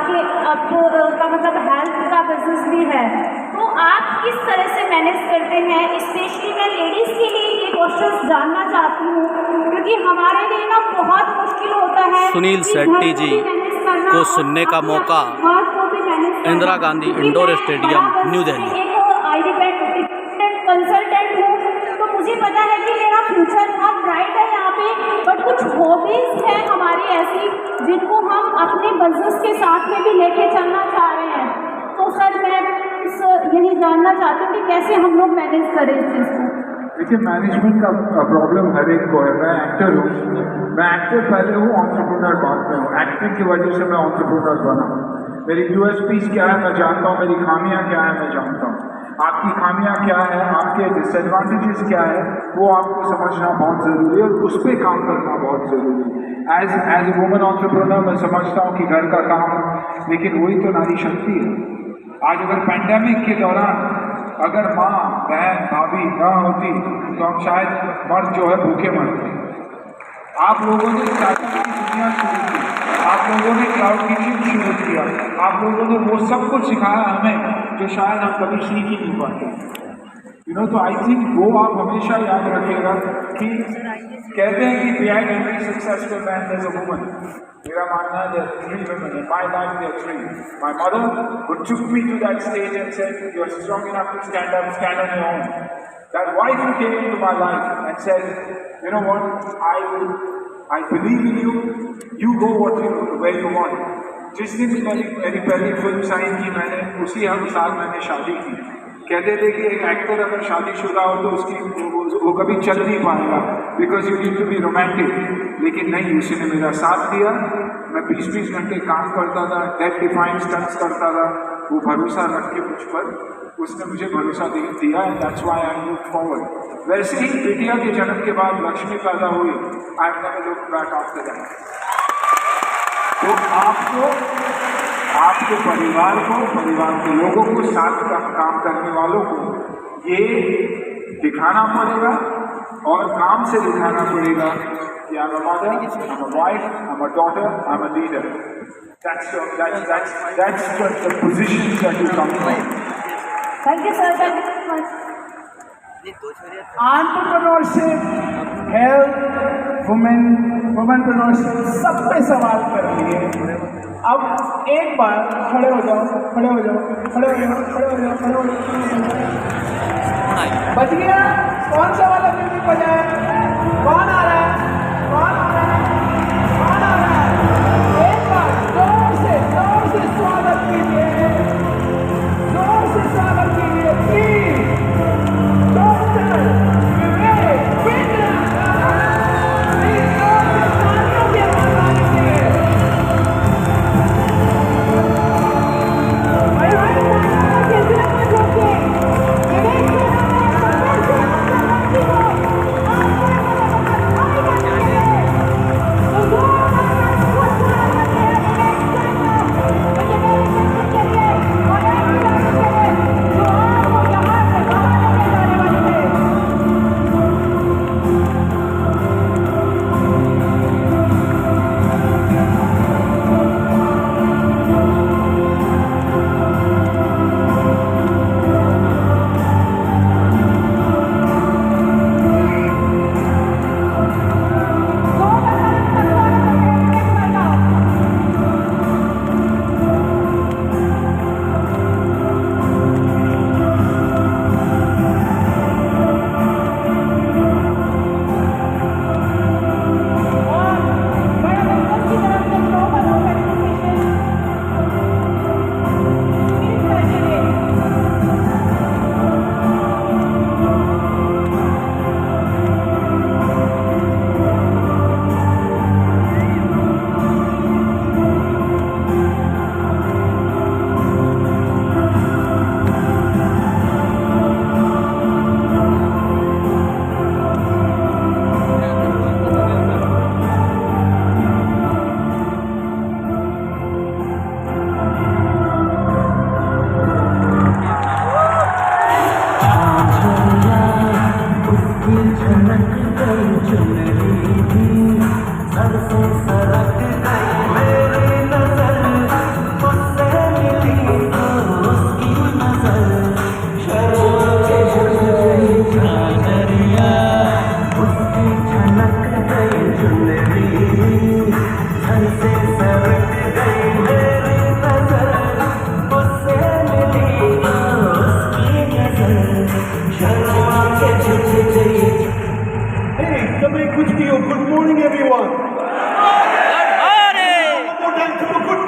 आपके का मतलब हेल्थ का बिजनेस भी है, तो आप किस तरह से मैनेज करते हैं? स्पेशली मैं लेडीज़ के लिए ये क्वेश्चन जानना चाहती हूँ, क्योंकि हमारे लिए ना बहुत मुश्किल होता है सुनील कि शेट्टी घर जी को भी मैनेज करना को और सुनने का अपने मौका वर्क को भी मैनेज करना। इंदिरा गांधी क्योंकि इंडोर मैं स्टेडियम, बड़ा न्यू बिजनेस दिल्ली। में एक कंसल्टेंट हूँ, तो मुझे पता है कि मेरा फ्यूचर बहुत ब्राइट है यहाँ पे, बट कुछ हॉबीज़ हैं हमारी ऐसी जिनको हम अपने बिजनेस के साथ में भी लेके चलना चाह रहे हैं। तो सर मैं यही जानना चाहती हूँ कि कैसे हम लोग मैनेज करें इस चीज़ को। देखिए, मैनेजमेंट का प्रॉब्लम हर एक को है। मैं एक्टर हूँ, मैं एक्टर पहले हूँ, एंटरप्रेन्योर बाद में हूँ। एक्टिंग की वजह से मैं एंटरप्रेन्योर बना। मेरी यूएसपीज क्या है मैं जानता हूँ, मेरी खामियां क्या है मैं जानता हूँ। आपकी खामियां क्या है, आपके डिसएडवांटेजेस क्या है, वो आपको समझना बहुत ज़रूरी है और उस पर काम करना बहुत ज़रूरी है। एज ए वुमन एंटरप्रेन्योर मैं समझता हूँ कि घर का काम, लेकिन वही तो नारी शक्ति है। आज अगर पैंडेमिक के दौरान अगर माँ, बहन, भाभी ना होती तो हम शायद मर्द जो है भूखे मरते। आप लोगों ने स्टार्टअप की दुनिया शुरू की, आप लोगों ने क्लाउड किचन शुरू किया, आप लोगों ने वो सब कुछ सिखाया हमें जो शायद हम कभी सीख ही नहीं पाते। तो आई थिंक वो आप हमेशा याद रखिएगा कि कहते हैं कि behind every successful man there's a woman. मेरा मानना है there are 3 women in my life. There are 3. My mother, who took me to that stage and said, "You are strong enough to stand up, stand on your own." That wife who came into my life and said, "You know what? I believe in you. You go where you want." जिस दिन मेरी पहली film sign की मैंने, उसी हम साल मैंने शादी की। कहते थे कि एक एक्टर अगर शादीशुदा हो तो वो कभी चल नहीं पाएगा, because you need to be romantic. लेकिन नहीं, उसने मेरा साथ दिया। मैं 20-20 घंटे काम करता था, डेथ डिफाइंग स्टंट्स करता था। वो भरोसा रख के मुझ पर, उसने मुझे भरोसा दिया, and that's why I move forward. वैसे ही बेटिया के जन्म के बाद लक्ष्मी पैदा हुई। I have never looked back after that. तो आपके परिवार के लोगों को, साथ का काम करने वालों को ये दिखाना पड़ेगा और काम से दिखाना पड़ेगा कि I am a mother, I am a wife, I am a daughter, I am a leader. That's the position that you come from. Thank you sir, thank you so much. Entrepreneurship, health, womenpreneurship सब पे सवाल कर लिए। अब एक बार खड़े हो जाओ। बच गया? कौन सा वाला म्यूजिक बजाए? कौन आ रहा है? एक बार जोर से स्वागत कीजिए, please.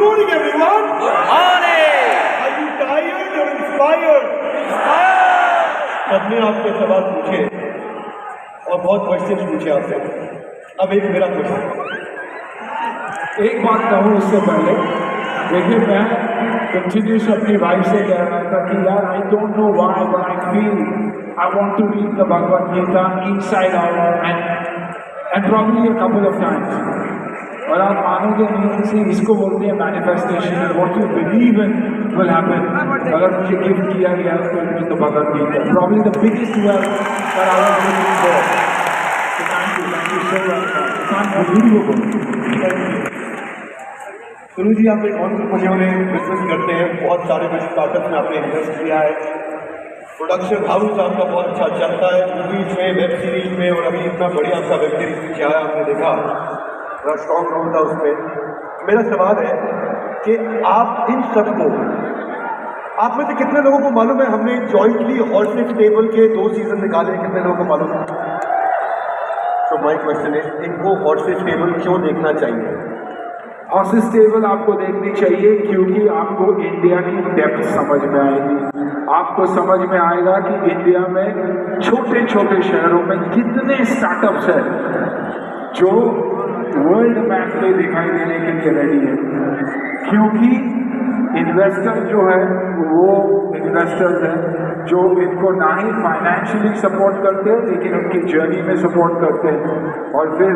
morning, everyone. Good morning. Are you tired or inspired? सबने आपसे सवाल पूछे और बहुत क्वेश्चन पूछे आपसे। अब एक मेरा क्वेश्चन। एक बात कहूँ उससे पहले, देखिए मैं कंटिन्यूस अपनी वाइफ से कह रहा था कि यार I don't know why but I feel I want to read the Bhagavad Gita inside out and probably a couple of times. और आप मानोगे नहीं, से इसको बोलते हैं manifestation, what you believe in will happen. अगर मुझे गिफ्ट किया गया तो it was the Bhagavad Gita, probably the biggest work that I was looking for. Thank you so much. Can't believe it. Sunil जी, आप एक एंटरप्रेन्योर में बिजनेस करते हैं, बहुत सारे स्टार्टअप में आपने इन्वेस्ट किया है, प्रोडक्शन हाउस आपका बहुत अच्छा चलता है, मूवीज में, वेब सीरीज में, और अभी इतना बढ़िया आपका वेब सीरीज पीछे आया आपने देखा, बड़ा स्ट्रॉन्ग रोल था उसमें। मेरा सवाल है कि आप इन सबको, आप में से कितने लोगों को मालूम है हमने जॉइंटली हॉर्सेस टेबल के 2 सीजन निकाले, कितने लोगों को मालूम है? तो माय क्वेश्चन है, इनको हॉर्सेस टेबल क्यों देखना चाहिए? हॉर्सेस टेबल आपको देखनी चाहिए क्योंकि आपको इंडिया की डेप्थ समझ में आएगी। आपको समझ में आएगा कि इंडिया में छोटे छोटे शहरों में कितने स्टार्टअप्स हैं जो वर्ल्ड मैप पे दिखाई देने के लिए रेडी है। क्योंकि इन्वेस्टर जो है वो इन्वेस्टर्स हैं जो इनको ना ही फाइनेंशियली सपोर्ट करते हैं लेकिन उनकी जर्नी में सपोर्ट करते हैं। और फिर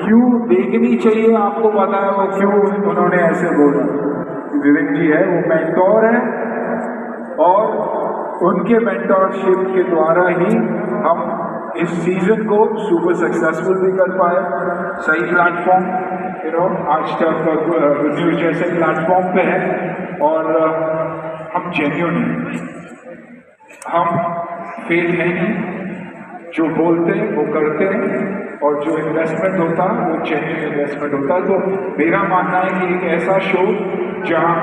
क्यों देखनी चाहिए, आपको पता है वो क्यों उन्होंने ऐसे बोला। विवेक जी है वो मेंटोर है और उनके मेंटोरशिप के द्वारा ही हम इस सीजन को सुपर सक्सेसफुल भी कर पाए। सही प्लेटफॉर्म आज तक न्यूज जैसे प्लेटफॉर्म पे है और हम जेन्युइन हैं, हम फेक हैं नहीं, जो बोलते हैं वो करते हैं और जो इन्वेस्टमेंट होता है वो जेन्युइन इन्वेस्टमेंट होता है। तो मेरा मानना है कि एक ऐसा शो जहाँ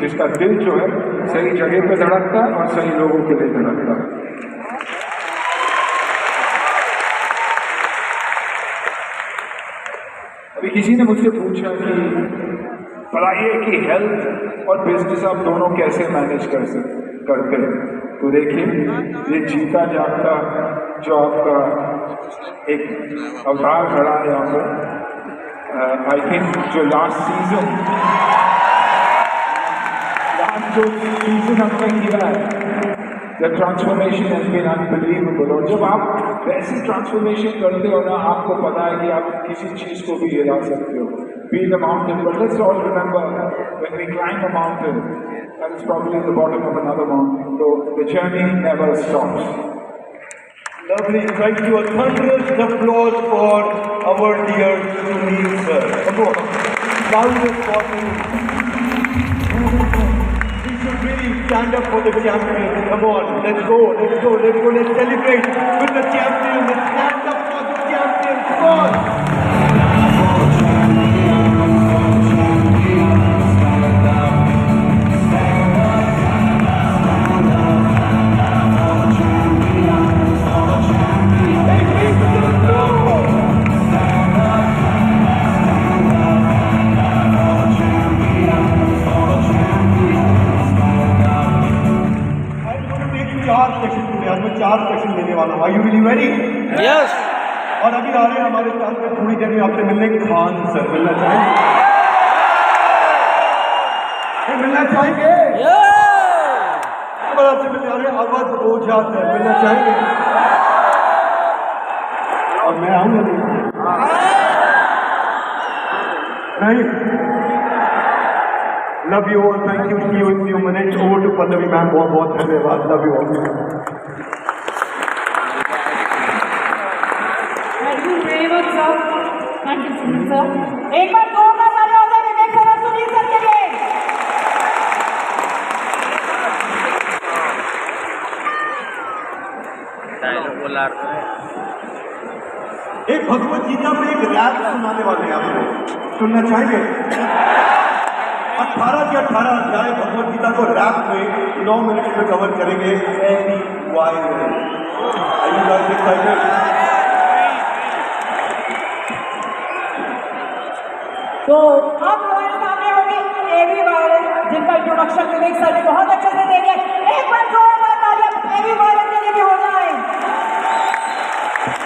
जिसका दिल जो है सही जगह पे धड़कता है और सही लोगों के लिए धड़कता है। अभी किसी ने मुझसे पूछा कि बताइए कि हेल्थ और बिजनेस आप दोनों कैसे मैनेज करते हैं। तो देखिए ये जीता जागता जो आपका एक अवतार खड़ा है यहाँ पर, आई थिंक जो लास्ट सीजन हमने किया है, the transformation has been unbelievable. और जब आप वैसी ट्रांसफॉर्मेशन करते हो ना, आपको पता है कि आप किसी चीज को भी हिला सकते हो। Be the mountain, but let's all remember when we climb a mountain, that is probably the bottom of another mountain. So the journey never stops. Lovely, thank you. A thunderous applause for our dear Sunil sir. Come on, loudest possible. We should really stand up for the champion. Come on, let's go, let's celebrate with the champion. Let's stand up for the champion. Come on. चार session लेने वाला हूँ। Are you really ready? Yes. और अभी आ रहे हैं हमारे साथ में, थोड़ी देर में आपसे मिलने खान सर। मिलना चाहेंगे? मिलना चाहेंगे? और आपसे मिलने आ रहे हैं अवध ओझा सर। मिलना चाहेंगे? और मैं आऊंगा नहीं। Love you all, thank you, see you in few minutes. Over to Pallavi ma'am, बहुत बहुत धन्यवाद। Love you all. Thank you Sunil sir. एक बार दो बार तालियां हो जाए विवेक सर और सुनील सर के लिए। एक भगवत गीता में एक रैप सुनाने वाले हैं आपको, सुनना चाहेंगे? 18 के 18 अध्याय भगवत गीता को रैप में 9 मिनट में कवर करेंगे। Any viral. Are you guys excited? तो अब हमारे सामने होगी जिनका इंट्रोडक्शन विवेक सर ने बहुत अच्छे से दे दिया। एक बार जोरदार तालियां एवी वायरल के लिए भी हो जाए,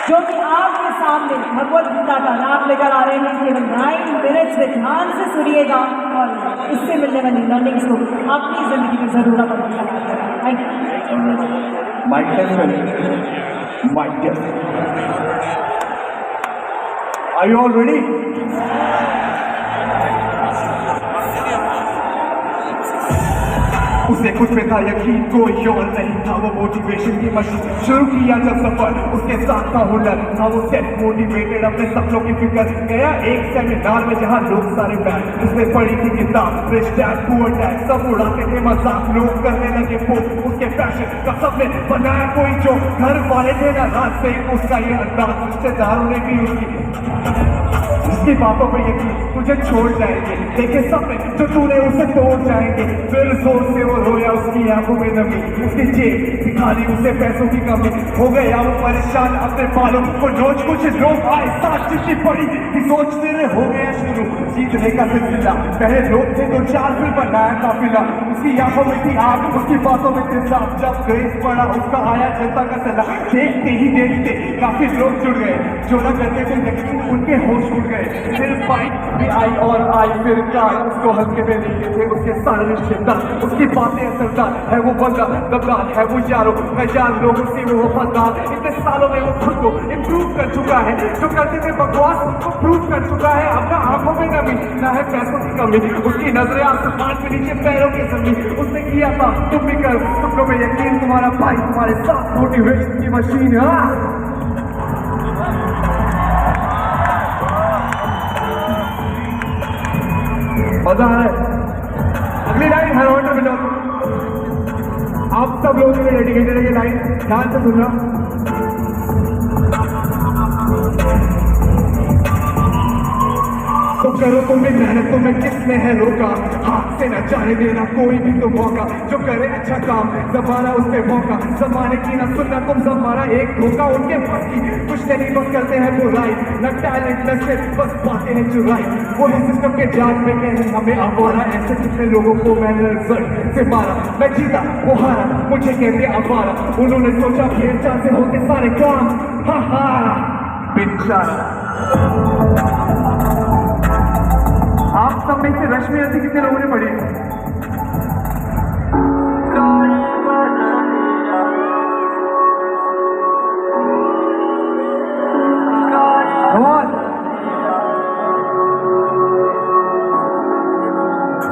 जो कि आपके सामने भगवत गीता का नाम लेकर आ रहे हैं। केवल 9 मिनट्स में ध्यान से सुनिएगा और इससे मिलने वाली लर्निंग्स को अपनी जिंदगी में जरूर अपना करें। Thank you. Mic test. Mic test. Are you all ready? उसे खुद पे था यकीन, कोई और नहीं था, वो मोटिवेशन की मशीन। शुरू किया जब सफर, उसके साथ था हुनर, था वो सेल्फ मोटिवेटेड, अपने सपनों की फिक्र। गया एक सेमिनार में जहाँ लोग सारे बैठ, उसने पढ़ी थी किताब रिच डैड पुअर डैड, सब उड़ाते थे मजाक, लोग करने लगे पोस्ट उसके फैशन का, सबने बनाया कोई जो। घर वाले थे ना रात से उसका ये अंदाज, रिश्तेदारों ने भी उसकी बातों पे यकीन, तुझे छोड़ जाएंगे, देखे सपने जो तूने उसे तोड़ जाएंगे। फिर जोर से वो रोया, उसकी आंखों में नमी, उसकी जेब दिखाली उसे पैसों की कमी। हो गया वो परेशान अपने बालों को रोज कुछ लोग आए साथ, जितनी पड़ी कि सोचते रहे। हो गया शुरू जीतने का सिलसिला, पहले लोग थे तो 4 फिर बनाया काफिला। उसकी आंखों में थी आग, उसकी बातों में थे साफ, जब ग्रेस पड़ा उसका आया जनता का सला। देखते ही देखते काफी लोग जुड़ गए, जो न करते थे यकीन उनके होश उड़ गए। फिर फाइट भी आई और आई, फिर कार उसको हल्के में लेके थे उसके सारे रिश्तेदार। उसकी बातें असरदार है, वो बंदा दबदार है, वो यारों मैं जान लोग उसी में वफादार। इतने सालों में वो खुद को इम्प्रूव कर चुका है, जो करते थे बकवास उसको प्रूव कर चुका है। अपना आंखों में नमी ना है पैसों की कमी, उसकी नजरें आसमान के नीचे पैरों की जमीन। उसने किया था तुम भी करो, सपनों में यकीन, तुम्हारा भाई तुम्हारे साथ, मोटिवेशन की मशीन। मजा है। अगली लाइन हेरोइटर में जाओ, आप सब लोगों के लिए डेडिकेटेड है ये लाइन, ध्यान से सुनना। तो करो तुम्हें मेहनत, तुम्हें किसने है रोका, हाथ से न जाने देना कोई भी तो मौका। जो करे अच्छा काम जमाना उस पे मौका, जमाने की न सुनना तुम जमाना एक धोखा। उनके पास की कुछ नहीं बस करते हैं बुराई, न टैलेंट न से बस बातें हैं चुराई। वही सिस्टम के जाल में कहें हमें आवारा, ऐसे कितने लोगों को मैंने रिजल्ट से मारा। मैं जीता वो हारा, मुझे कहते आवारा, उन्होंने सोचा भेड़ चाल से होते सारे काम। हा हा बेचारा। आप सब में से रश्मि ऐसी कितने लोगों ने पढ़ी?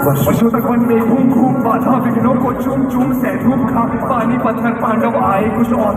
वर्षों तक वन में घूम घूम बाधा विघ्नों को चूम चूम से धूप खा पानी पत्थर पांडव आए कुछ और